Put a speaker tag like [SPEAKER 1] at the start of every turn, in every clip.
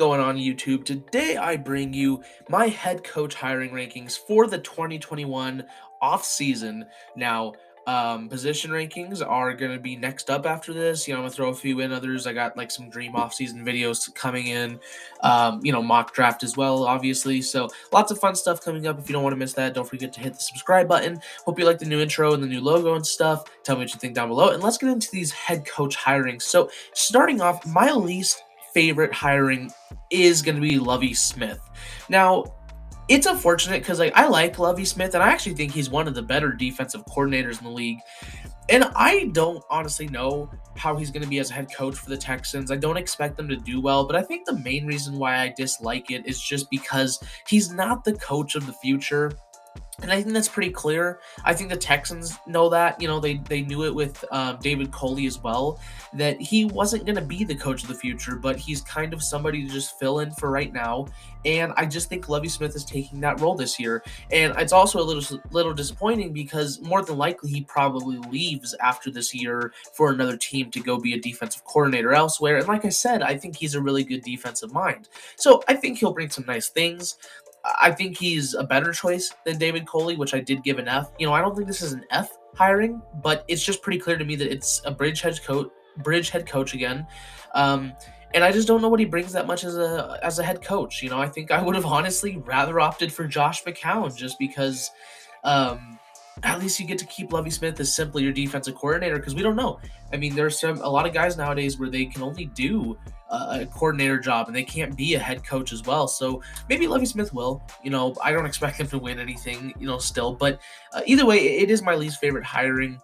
[SPEAKER 1] going on YouTube? Today I bring you my head coach hiring rankings for the 2021 off season. Now, position rankings are going to be next up after this. I'm going to throw a few in others. I got like some dream off season videos coming in, mock draft as well, obviously. So lots of fun stuff coming up. If you don't want to miss that, don't forget to hit the subscribe button. Hope you like the new intro and the new logo and stuff. Tell me what you think down below. And let's get into these head coach hirings. So starting off, my least favorite hiring is going to be Lovie Smith. Now, it's unfortunate because I like Lovie Smith, and I actually think he's one of the better defensive coordinators in the league. And I don't honestly know how he's going to be as a head coach for the Texans. I don't expect them to do well, but I think the main reason why I dislike it is just because he's not the coach of the future. And I think that's pretty clear. I think the Texans know that. They knew it with David Culley as well, that he wasn't going to be the coach of the future, but he's kind of somebody to just fill in for right now. And I just think Lovie Smith is taking that role this year. And it's also a little disappointing because more than likely he probably leaves after this year for another team to go be a defensive coordinator elsewhere. And like I said, I think he's a really good defensive mind. So I think he'll bring some nice things. I think he's a better choice than David Culley, which I did give an F. I don't think this is an F hiring, but it's just pretty clear to me that it's a bridge head coach again. And I just don't know what he brings that much as a head coach. I think I would have honestly rather opted for Josh McCown just because at least you get to keep Lovie Smith as simply your defensive coordinator because we don't know. I mean, there's a lot of guys nowadays where they can only do a coordinator job and they can't be a head coach as well. So maybe Lovie Smith will. I don't expect him to win anything, still. But either way, it is my least favorite hiring.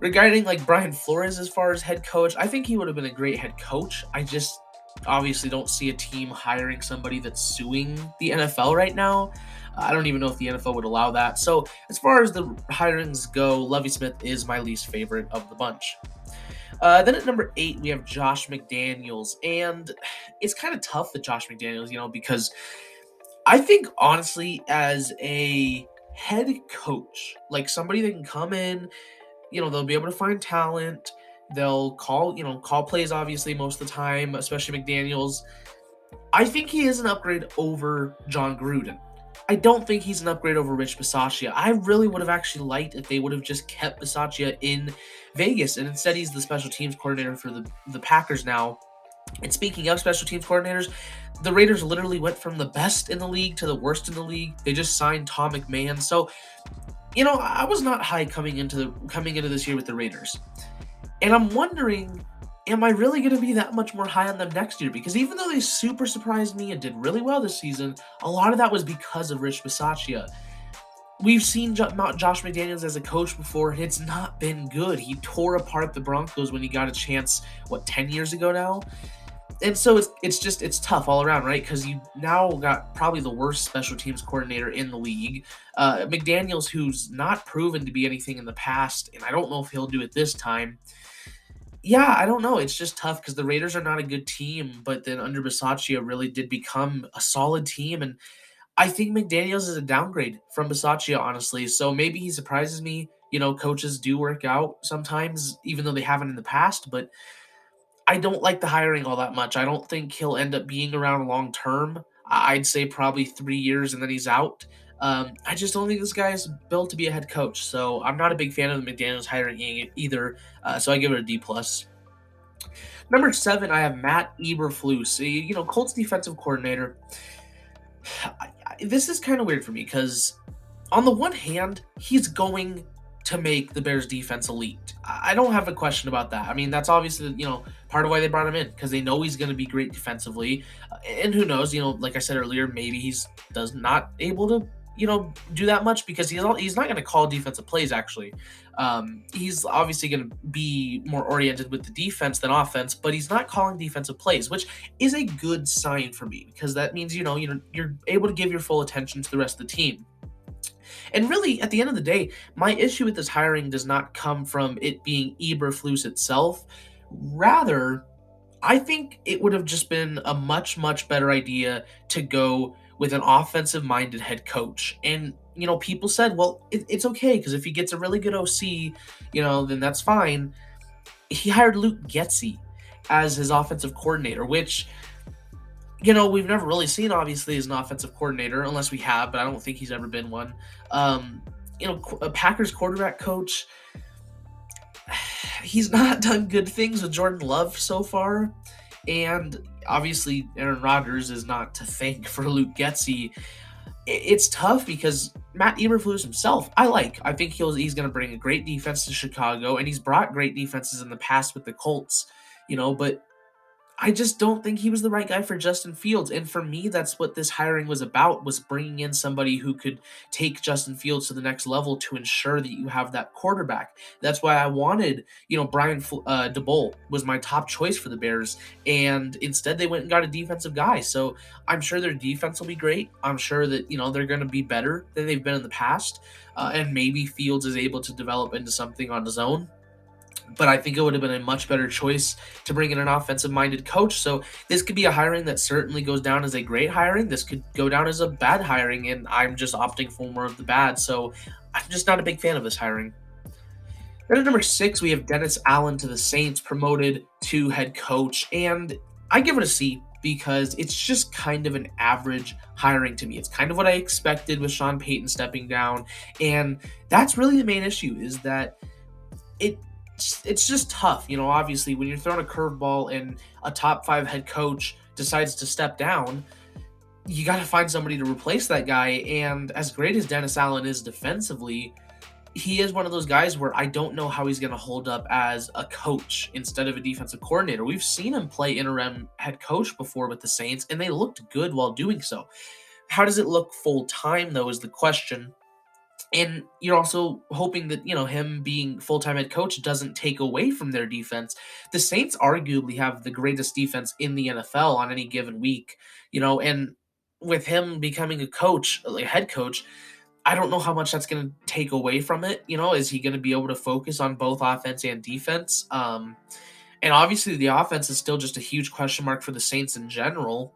[SPEAKER 1] Regarding like Brian Flores as far as head coach, I think he would have been a great head coach. I just obviously don't see a team hiring somebody that's suing the NFL right now. I don't even know if the NFL would allow that. So as far as the hirings go, Lovie Smith is my least favorite of the bunch. Then at number 8, we have Josh McDaniels. And it's kind of tough with Josh McDaniels, because I think honestly as a head coach, like somebody that can come in, they'll be able to find talent. They'll call plays obviously most of the time, especially McDaniels. I think he is an upgrade over John Gruden. I don't think he's an upgrade over Rich Bisaccia. I really would have actually liked if they would have just kept Bisaccia in Vegas, and instead he's the special teams coordinator for the Packers now. And speaking of special teams coordinators, the Raiders literally went from the best in the league to the worst in the league. They just signed Tom McMahon. So, I was not high coming into this year with the Raiders. And I'm wondering, am I really going to be that much more high on them next year? Because even though they super surprised me and did really well this season, a lot of that was because of Rich Bisaccia. We've seen Josh McDaniels as a coach before, and it's not been good. He tore apart the Broncos when he got a chance, 10 years ago now? And so it's tough all around, right? Because you now got probably the worst special teams coordinator in the league. McDaniels, who's not proven to be anything in the past, and I don't know if he'll do it this time. Yeah, I don't know. It's just tough because the Raiders are not a good team, but then under Bisaccia really did become a solid team. And I think McDaniels is a downgrade from Bisaccia, honestly. So maybe he surprises me. Coaches do work out sometimes, even though they haven't in the past. But I don't like the hiring all that much. I don't think he'll end up being around long term. I'd say probably 3 years and then he's out. I just don't think this guy is built to be a head coach. So I'm not a big fan of the McDaniels hiring either. So I give it a D+. Number 7, I have Matt Eberflus, Colts defensive coordinator. This is kind of weird for me because on the one hand, he's going to make the Bears defense elite. I don't have a question about that. I mean, that's obviously, part of why they brought him in, because they know he's going to be great defensively. And who knows, like I said earlier, maybe he's not able to, do that much because he's not going to call defensive plays, actually. He's obviously going to be more oriented with the defense than offense, but he's not calling defensive plays, which is a good sign for me because that means, you're able to give your full attention to the rest of the team. And really, at the end of the day, my issue with this hiring does not come from it being Eberflus itself. Rather, I think it would have just been a much, much better idea to go with an offensive-minded head coach. And, people said, well, it's okay, because if he gets a really good OC, then that's fine. He hired Luke Getsy as his offensive coordinator, which we've never really seen obviously as an offensive coordinator, unless we have, but I don't think he's ever been one. Um, a Packers quarterback coach, he's not done good things with Jordan Love so far. And obviously, Aaron Rodgers is not to thank for Luke Getzey. It's tough because Matt Eberflus himself, I think he's going to bring a great defense to Chicago, and he's brought great defenses in the past with the Colts, but I just don't think he was the right guy for Justin Fields. And for me, that's what this hiring was about, was bringing in somebody who could take Justin Fields to the next level to ensure that you have that quarterback. That's why I wanted, Brian DeBolt was my top choice for the Bears. And instead they went and got a defensive guy. So I'm sure their defense will be great. I'm sure that, they're going to be better than they've been in the past. And maybe Fields is able to develop into something on his own, but I think it would have been a much better choice to bring in an offensive minded coach. So this could be a hiring that certainly goes down as a great hiring. This could go down as a bad hiring, and I'm just opting for more of the bad. So I'm just not a big fan of this hiring. Then at number 6, we have Dennis Allen to the Saints, promoted to head coach. And I give it a C because it's just kind of an average hiring to me. It's kind of what I expected with Sean Payton stepping down. And that's really the main issue, is that it it's just tough. Obviously, when you're throwing a curveball and a top 5 head coach decides to step down, you got to find somebody to replace that guy. And as great as Dennis Allen is defensively, he is one of those guys where I don't know how he's going to hold up as a coach instead of a defensive coordinator. We've seen him play interim head coach before with the Saints, and they looked good while doing so. How does it look full time, though, is the question. And you're also hoping that, him being full-time head coach doesn't take away from their defense. The Saints arguably have the greatest defense in the NFL on any given week, and with him becoming a coach, like head coach, I don't know how much that's going to take away from it. Is he going to be able to focus on both offense and defense? And obviously the offense is still just a huge question mark for the Saints in general.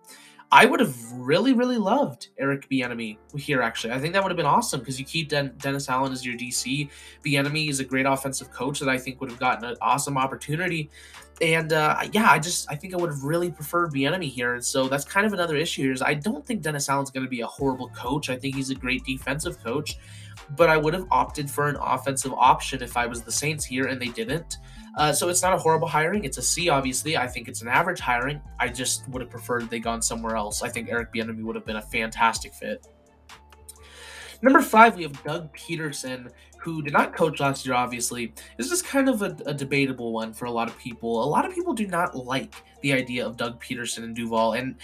[SPEAKER 1] I would have really, really loved Eric Bieniemy here. Actually, I think that would have been awesome because you keep Dennis Allen as your DC. Bieniemy is a great offensive coach that I think would have gotten an awesome opportunity. And yeah, I think I would have really preferred Bieniemy here. And so that's kind of another issue here. Is I don't think Dennis Allen's going to be a horrible coach. I think he's a great defensive coach, but I would have opted for an offensive option if I was the Saints here, and they didn't. So it's not a horrible hiring. It's a C, obviously. I think it's an average hiring. I just would have preferred they gone somewhere else. I think Eric Bieniemy would have been a fantastic fit. Number 5, we have Doug Peterson, who did not coach last year, obviously. This is kind of a debatable one for a lot of people. A lot of people do not like the idea of Doug Peterson and Duval. And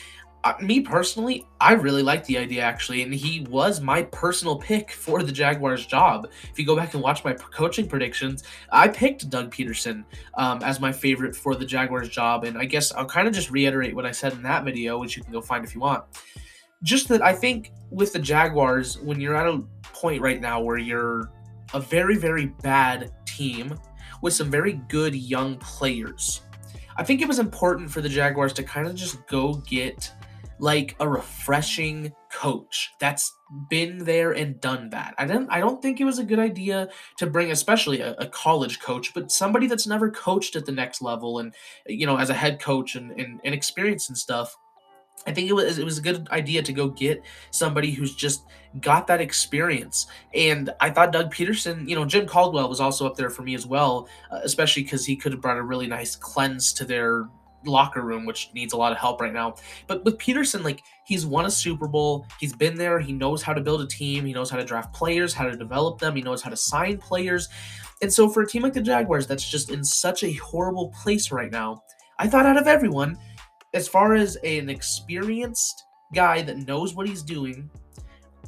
[SPEAKER 1] me personally, I really like the idea, actually. And he was my personal pick for the Jaguars job. If you go back and watch my coaching predictions, I picked Doug Peterson as my favorite for the Jaguars job. And I guess I'll kind of just reiterate what I said in that video, which you can go find if you want. Just that I think with the Jaguars, when you're at a point right now where you're a very, very bad team with some very good young players, I think it was important for the Jaguars to kind of just go get like a refreshing coach that's been there and done that. I don't think it was a good idea to bring especially a college coach, but somebody that's never coached at the next level and as a head coach and experience and stuff. I think it was a good idea to go get somebody who's just got that experience. And I thought Doug Peterson, Jim Caldwell was also up there for me as well, especially because he could have brought a really nice cleanse to their locker room, which needs a lot of help right now. But with Peterson, like, he's won a Super Bowl, he's been there, he knows how to build a team, he knows how to draft players, how to develop them, he knows how to sign players. And so for a team like the Jaguars that's just in such a horrible place right now, I thought out of everyone, as far as an experienced guy that knows what he's doing,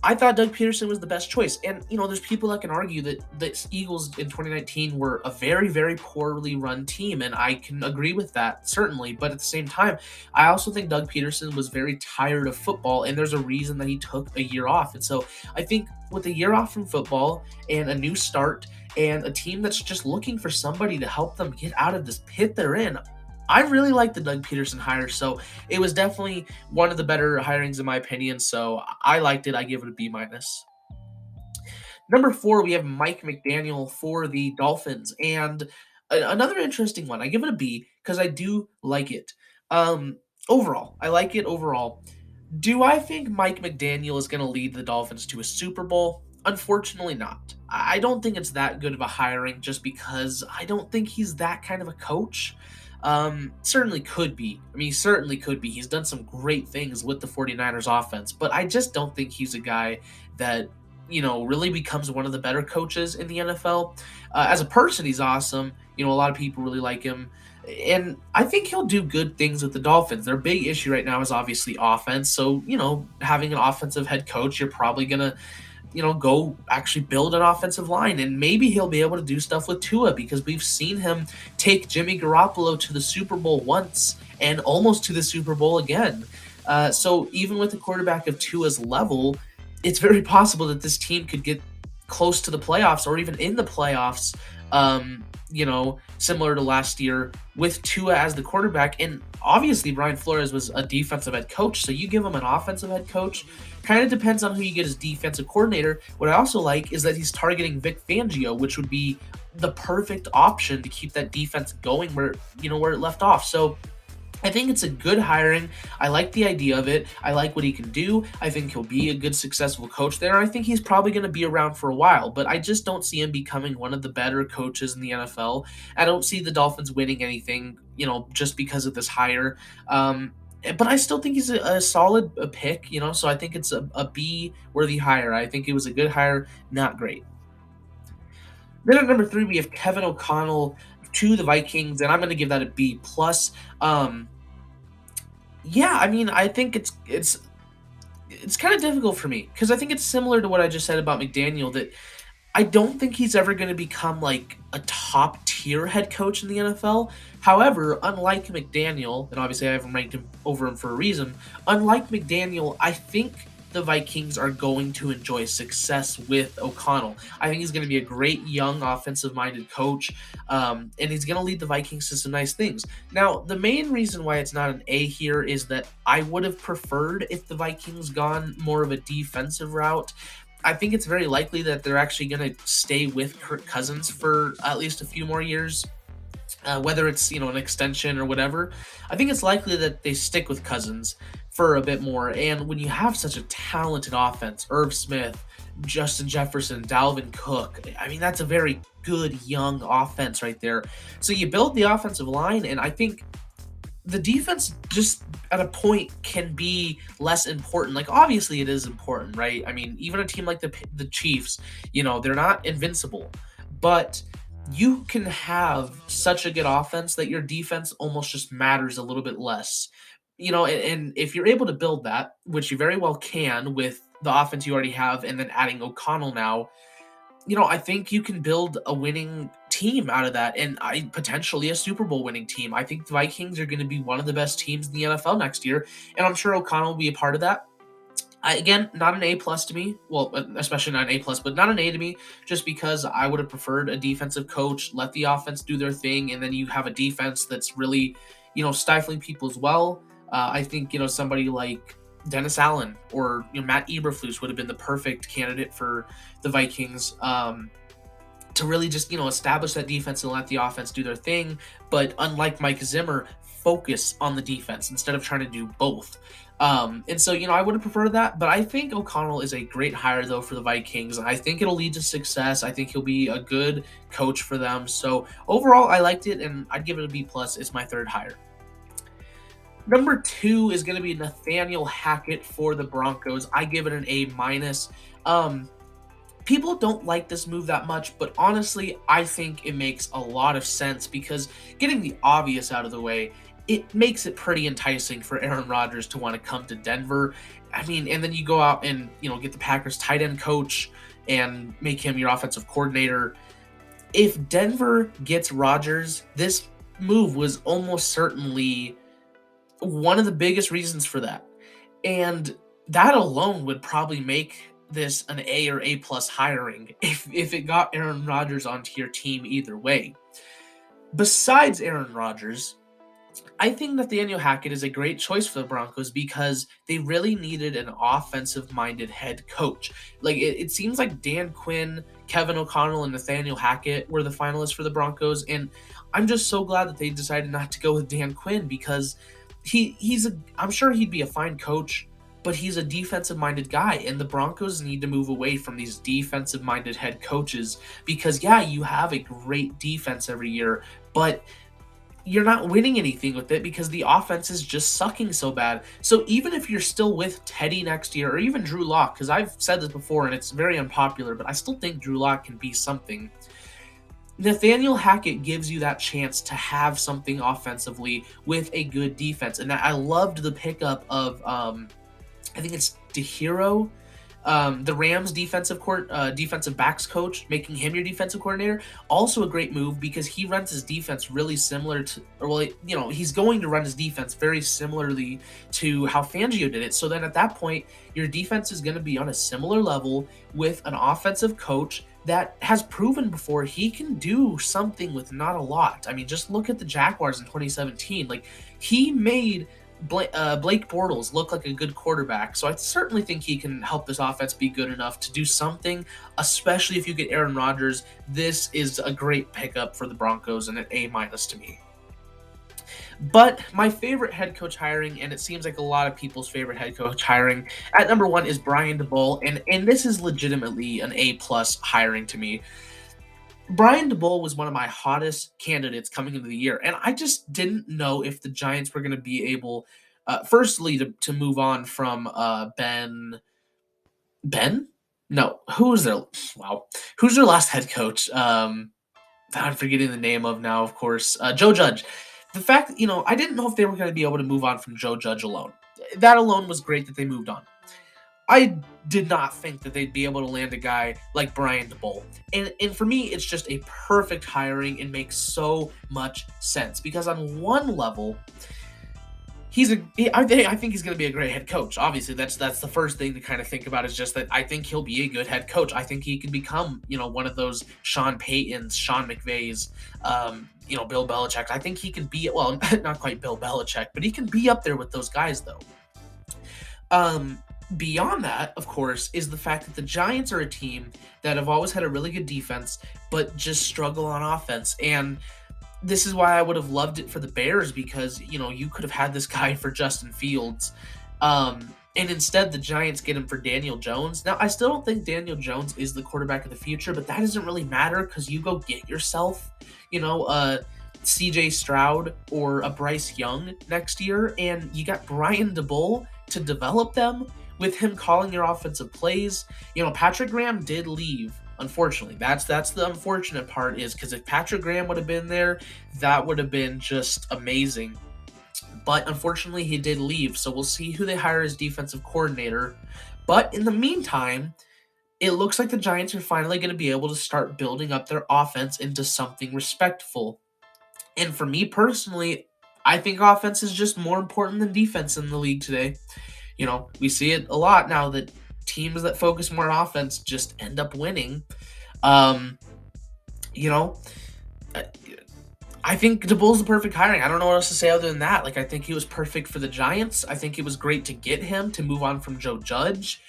[SPEAKER 1] I thought Doug Peterson was the best choice. And, there's people that can argue that the Eagles in 2019 were a very, very poorly run team. And I can agree with that, certainly. But at the same time, I also think Doug Peterson was very tired of football. And there's a reason that he took a year off. And so I think with a year off from football and a new start and a team that's just looking for somebody to help them get out of this pit they're in, I really like the Doug Peterson hire, so it was definitely one of the better hirings in my opinion. So I liked it. I give it a B minus. Number 4, we have Mike McDaniel for the Dolphins, and another interesting one. I give it a B because I do like it. Overall, I like it overall. Do I think Mike McDaniel is going to lead the Dolphins to a Super Bowl? Unfortunately, not. I don't think it's that good of a hiring just because I don't think he's that kind of a coach. Certainly could be. I mean, he certainly could be. He's done some great things with the 49ers offense, but I just don't think he's a guy that, really becomes one of the better coaches in the NFL. As a person, he's awesome. A lot of people really like him. And I think he'll do good things with the Dolphins. Their big issue right now is obviously offense. So, having an offensive head coach, you're probably going to, go actually build an offensive line. And maybe he'll be able to do stuff with Tua because we've seen him take Jimmy Garoppolo to the Super Bowl once and almost to the Super Bowl again. So even with a quarterback of Tua's level, it's very possible that this team could get close to the playoffs or even in the playoffs. Similar to last year with Tua as the quarterback. And obviously, Brian Flores was a defensive head coach. So you give him an offensive head coach. Kind of depends on who you get as defensive coordinator. What I also like is that he's targeting Vic Fangio, which would be the perfect option to keep that defense going where it left off. So I think it's a good hiring. I like the idea of it. I like what he can do. I think he'll be a good, successful coach there. I think he's probably going to be around for a while, but I just don't see him becoming one of the better coaches in the NFL. I don't see the Dolphins winning anything, just because of this hire. But I still think he's a solid pick, so I think it's a B worthy hire. I think it was a good hire, not great. Then at number 3, we have Kevin O'Connell to the Vikings, and I'm going to give that a B plus. Yeah, I mean, I think it's kind of difficult for me because I think it's similar to what I just said about McDaniel that I don't think he's ever going to become like a top tier head coach in the NFL. However, unlike McDaniel, and obviously I haven't ranked him over him for a reason, unlike McDaniel, I think the Vikings are going to enjoy success with O'Connell. I think he's going to be a great young offensive minded coach, and he's going to lead the Vikings to some nice things. Now, the main reason why it's not an A here is that I would have preferred if the Vikings gone more of a defensive route. I think it's very likely that they're actually going to stay with Kirk Cousins for at least a few more years. Whether it's an extension or whatever, I think it's likely that they stick with Cousins for a bit more. And when you have such a talented offense, Irv Smith, Justin Jefferson, Dalvin Cook, I mean that's a very good young offense right there. So you build the offensive line, and I think the defense just at a point can be less important. Like obviously it is important, right? I mean, even a team like the Chiefs, they're not invincible, but you can have such a good offense that your defense almost just matters a little bit less. And if you're able to build that, which you very well can with the offense you already have, and then adding O'Connell now, I think you can build a winning team out of that and potentially a Super Bowl winning team. I think the Vikings are going to be one of the best teams in the NFL next year, and I'm sure O'Connell will be a part of that. Again, not an A plus to me. Well, especially not an A plus, but not an A to me, just because I would have preferred a defensive coach, let the offense do their thing, and then you have a defense that's really, stifling people as well. I think somebody like Dennis Allen or Matt Eberflus would have been the perfect candidate for the Vikings. To really just establish that defense and let the offense do their thing, but unlike Mike Zimmer, focus on the defense instead of trying to do both. And so I would have preferred that, but I think O'Connell is a great hire though for the Vikings. I think it'll lead to success. I think he'll be a good coach for them. So overall, I liked it, and I'd give it a B plus. It's my third hire. Number 2 is going to be Nathaniel Hackett for the Broncos. I give it an A minus. People don't like this move that much, but honestly, I think it makes a lot of sense because getting the obvious out of the way, it makes it pretty enticing for Aaron Rodgers to want to come to Denver. I mean, and then you go out and, get the Packers tight end coach and make him your offensive coordinator. If Denver gets Rodgers, this move was almost certainly one of the biggest reasons for that. And that alone would probably make this an A or A plus hiring if it got Aaron Rodgers onto your team either way. Besides Aaron Rodgers, I think Nathaniel Hackett is a great choice for the Broncos because they really needed an offensive-minded head coach. Like it seems like Dan Quinn, Kevin O'Connell, and Nathaniel Hackett were the finalists for the Broncos, and I'm just so glad that they decided not to go with Dan Quinn because I'm sure he'd be a fine coach, but he's a defensive-minded guy, and the Broncos need to move away from these defensive-minded head coaches because, yeah, you have a great defense every year, but you're not winning anything with it because the offense is just sucking so bad. So even if you're still with Teddy next year, or even Drew Lock, because I've said this before and it's very unpopular, but I still think Drew Lock can be something. Nathaniel Hackett gives you that chance to have something offensively with a good defense. And I loved the pickup of, I think it's DeHero, the Rams defensive backs coach, making him your defensive coordinator. Also a great move because he runs his defense really similar to, or well, he's going to run his defense very similarly to how Fangio did it. So then at that point, your defense is going to be on a similar level with an offensive coach that has proven before he can do something with not a lot. I mean, just look at the Jaguars in 2017. Like, he made Blake Bortles look like a good quarterback. So I certainly think he can help this offense be good enough to do something, especially if you get Aaron Rodgers. This is a great pickup for the Broncos and an A- to me. But my favorite head coach hiring, and it seems like a lot of people's favorite head coach hiring, at number one is Brian Daboll, and this is legitimately an A+ hiring to me. Brian Daboll was one of my hottest candidates coming into the year, and I just didn't know if the Giants were going to be able, firstly, to move on from Ben? No, who's their last head coach? I'm forgetting the name of now, of course, Joe Judge. The fact, I didn't know if they were going to be able to move on from Joe Judge alone. That alone was great that they moved on. I did not think that they'd be able to land a guy like Brian Daboll. And for me, it's just a perfect hiring and makes so much sense because on one level, I think he's going to be a great head coach. Obviously, that's the first thing to kind of think about is just that I think he'll be a good head coach. I think he can become, one of those Sean Paytons, Sean McVays, Bill Belichick. I think he can be, well, not quite Bill Belichick, but he can be up there with those guys, though. Beyond that, of course, is the fact that the Giants are a team that have always had a really good defense, but just struggle on offense. And this is why I would have loved it for the Bears because, you could have had this guy for Justin Fields. And instead, the Giants get him for Daniel Jones. Now, I still don't think Daniel Jones is the quarterback of the future, but that doesn't really matter because you go get yourself, CJ Stroud or a Bryce Young next year, and you got Brian Daboll to develop them with him calling your offensive plays. Patrick Graham did leave, unfortunately. That's the unfortunate part is because if Patrick Graham would have been there, that would have been just amazing. But unfortunately, he did leave, so we'll see who they hire as defensive coordinator. But in the meantime, it looks like the Giants are finally going to be able to start building up their offense into something respectful. And for me personally, I think offense is just more important than defense in the league today. We see it a lot now that teams that focus more on offense just end up winning. I think Daboll's the perfect hiring. I don't know what else to say other than that. I think he was perfect for the Giants. I think it was great to get him to move on from Joe Judge.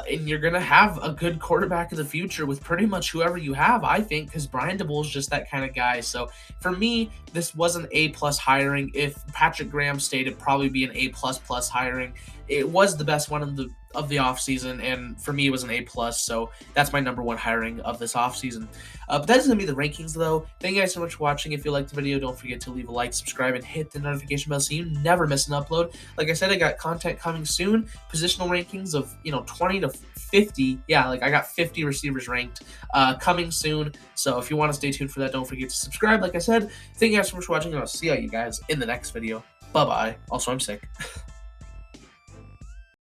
[SPEAKER 1] And you're going to have a good quarterback of the future with pretty much whoever you have, I think, because Brian Daboll is just that kind of guy. So for me, this was an A+ hiring. If Patrick Graham stayed, it'd probably be an A++ hiring. It was the best one of the offseason, and for me, it was an A+, so that's my number one hiring of this offseason. But that is going to be the rankings, though. Thank you guys so much for watching. If you liked the video, don't forget to leave a like, subscribe, and hit the notification bell so you never miss an upload. Like I said, I got content coming soon. Positional rankings of, 20 to 50. Yeah, I got 50 receivers ranked coming soon. So if you want to stay tuned for that, don't forget to subscribe. Like I said, thank you guys so much for watching, and I'll see you guys in the next video. Bye-bye. Also, I'm sick.